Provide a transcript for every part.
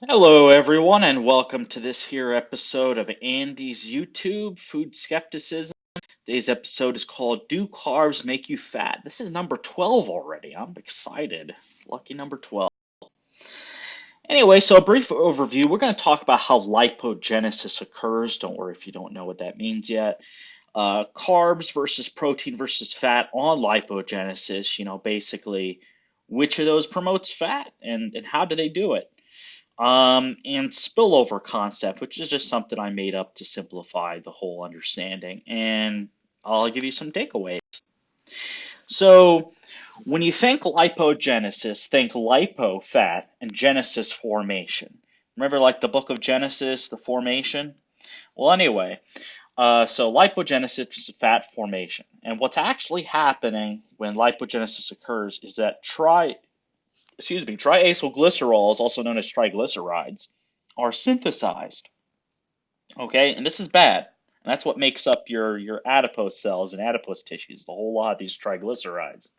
Hello, everyone, and welcome to this here episode of Andy's YouTube Food Skepticism. Today's episode is called Do Carbs Make You Fat? This is number 12 already. I'm excited. Lucky number 12. Anyway, so a brief overview. We're going to talk about how lipogenesis occurs. Don't worry if you don't know what that means yet. Carbs versus protein versus fat on lipogenesis. Basically, which of those promotes fat and how do they do it? And spillover concept, which is just something I made up to simplify the whole understanding. And I'll give you some takeaways. So, when you think lipogenesis, think lipo fat and genesis formation. Remember, like the book of Genesis, the formation? Well, anyway, so lipogenesis is fat formation. And what's actually happening when lipogenesis occurs is that triacylglycerols, also known as triglycerides, are synthesized. Okay, and this is bad. And that's what makes up your adipose cells and adipose tissues, the whole lot of these triglycerides.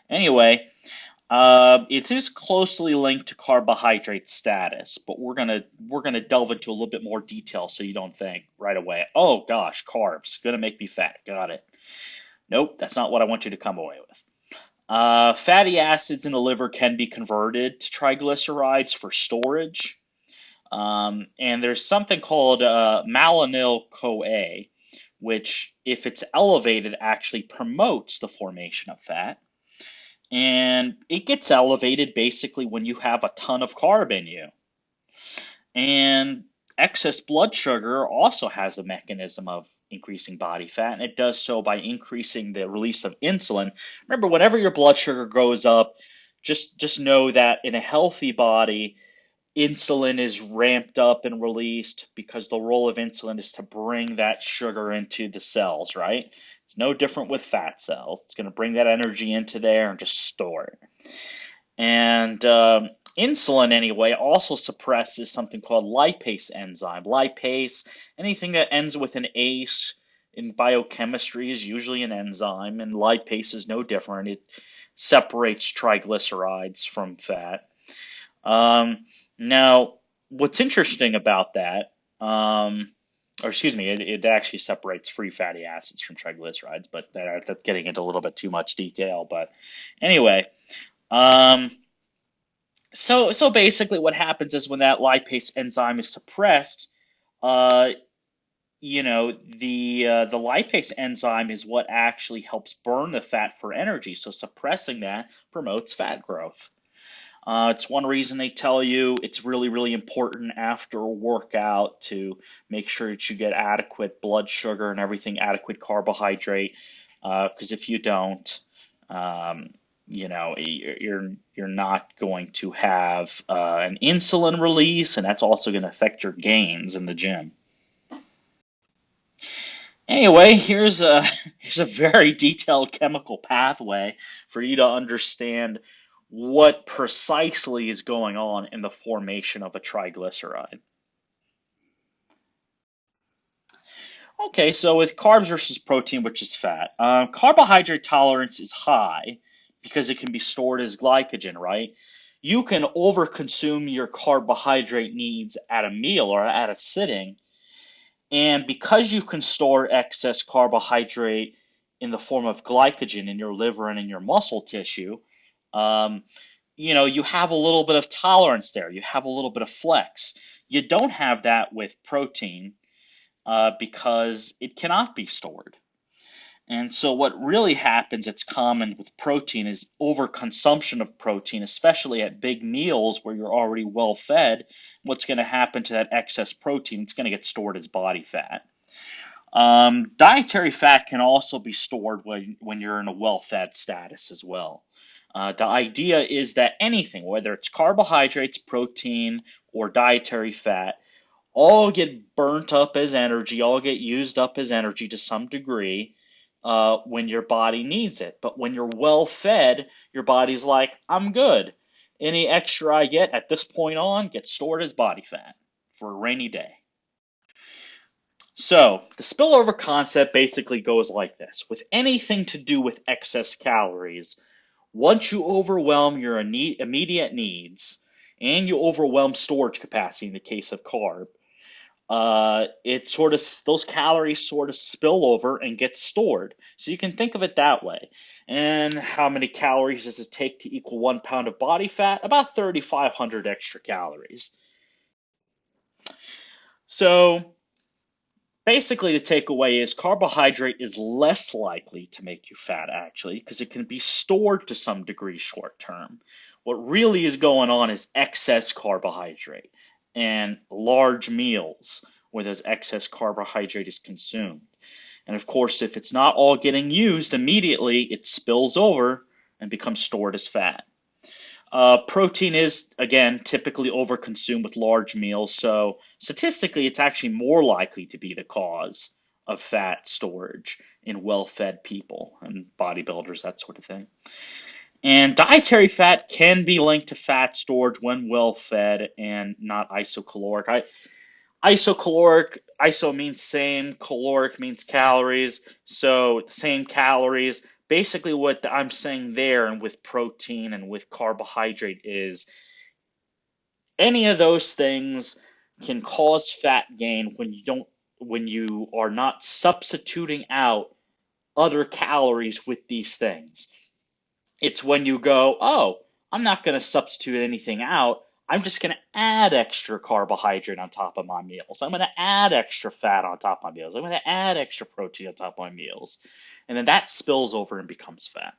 Anyway, it is closely linked to carbohydrate status, but we're gonna delve into a little bit more detail so you don't think right away, oh gosh, carbs, gonna make me fat. Got it. Nope, that's not what I want you to come away with. Fatty acids in the liver can be converted to triglycerides for storage. And there's something called malonyl CoA, which, if it's elevated, actually promotes the formation of fat. And it gets elevated basically when you have a ton of carb in you. And excess blood sugar also has a mechanism of increasing body fat, and it does so by increasing the release of insulin. Remember, whenever your blood sugar goes up, just know that in a healthy body, insulin is ramped up and released because the role of insulin is to bring that sugar into the cells, right? It's no different with fat cells. It's going to bring that energy into there and just store it. And insulin, anyway, also suppresses something called lipase enzyme. Lipase, anything that ends with an ACE in biochemistry is usually an enzyme, and lipase is no different. It separates triglycerides from fat. Now, what's interesting about that, or excuse me, it actually separates free fatty acids from triglycerides, but that's getting into a little bit too much detail. But anyway, um, so basically, what happens is when that lipase enzyme is suppressed, uh, the lipase enzyme is what actually helps burn the fat for energy. So suppressing that promotes fat growth. It's one reason they tell you it's really, really important after a workout to make sure that you get adequate blood sugar and everything, adequate carbohydrate. Because if you don't, um, you're not going to have an insulin release, and that's also going to affect your gains in the gym. Anyway, here's a here's a very detailed chemical pathway for you to understand what precisely is going on in the formation of a triglyceride. Okay, so with carbs versus protein, which is fat, carbohydrate tolerance is high because it can be stored as glycogen, right? You can overconsume your carbohydrate needs at a meal or at a sitting, and because you can store excess carbohydrate in the form of glycogen in your liver and in your muscle tissue, um, you have a little bit of tolerance there. You have a little bit of flex. You don't have that with protein because it cannot be stored. And so, what really happens, it's common with protein, is overconsumption of protein, especially at big meals where you're already well fed. What's going to happen to that excess protein? It's going to get stored as body fat. Dietary fat can also be stored when you're in a well fed status as well. The idea is that anything, whether it's carbohydrates, protein, or dietary fat, all get burnt up as energy, all get used up as energy to some degree when your body needs it. But when you're well fed, your body's like, I'm good. Any extra I get at this point on gets stored as body fat for a rainy day. So, the spillover concept basically goes like this. With anything to do with excess calories, once you overwhelm your immediate needs and you overwhelm storage capacity in the case of carb. It sort of those calories sort of spill over and get stored. So you can think of it that way. And how many calories does it take to equal 1 pound of body fat? About 3,500 extra calories. So basically, the takeaway is carbohydrate is less likely to make you fat, actually, because it can be stored to some degree short term. What really is going on is excess carbohydrate and large meals where there's excess carbohydrate is consumed. And of course, if it's not all getting used immediately, it spills over and becomes stored as fat. Protein is, again, typically overconsumed with large meals, so statistically, it's actually more likely to be the cause of fat storage in well fed people and bodybuilders, that sort of thing. And dietary fat can be linked to fat storage when well fed and not isocaloric. Isocaloric, iso means same, caloric means calories, so same calories. Basically, what I'm saying there, and with protein and with carbohydrate, is any of those things can cause fat gain when you are not substituting out other calories with these things. It's when you go, oh, I'm not going to substitute anything out. I'm just going to add extra carbohydrate on top of my meals. I'm going to add extra fat on top of my meals. I'm going to add extra protein on top of my meals. And then that spills over and becomes fat.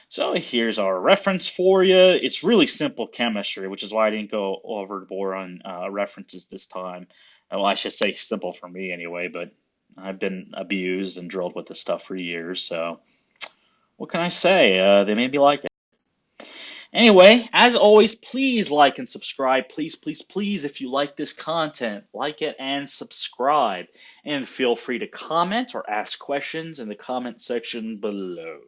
So here's our reference for you. It's really simple chemistry, which is why I didn't go overboard on references this time. Well, I should say simple for me anyway, but I've been abused and drilled with this stuff for years, so what can I say? They made me like it. Anyway, as always, please like and subscribe. Please, please, please, if you like this content, like it and subscribe. And feel free to comment or ask questions in the comment section below.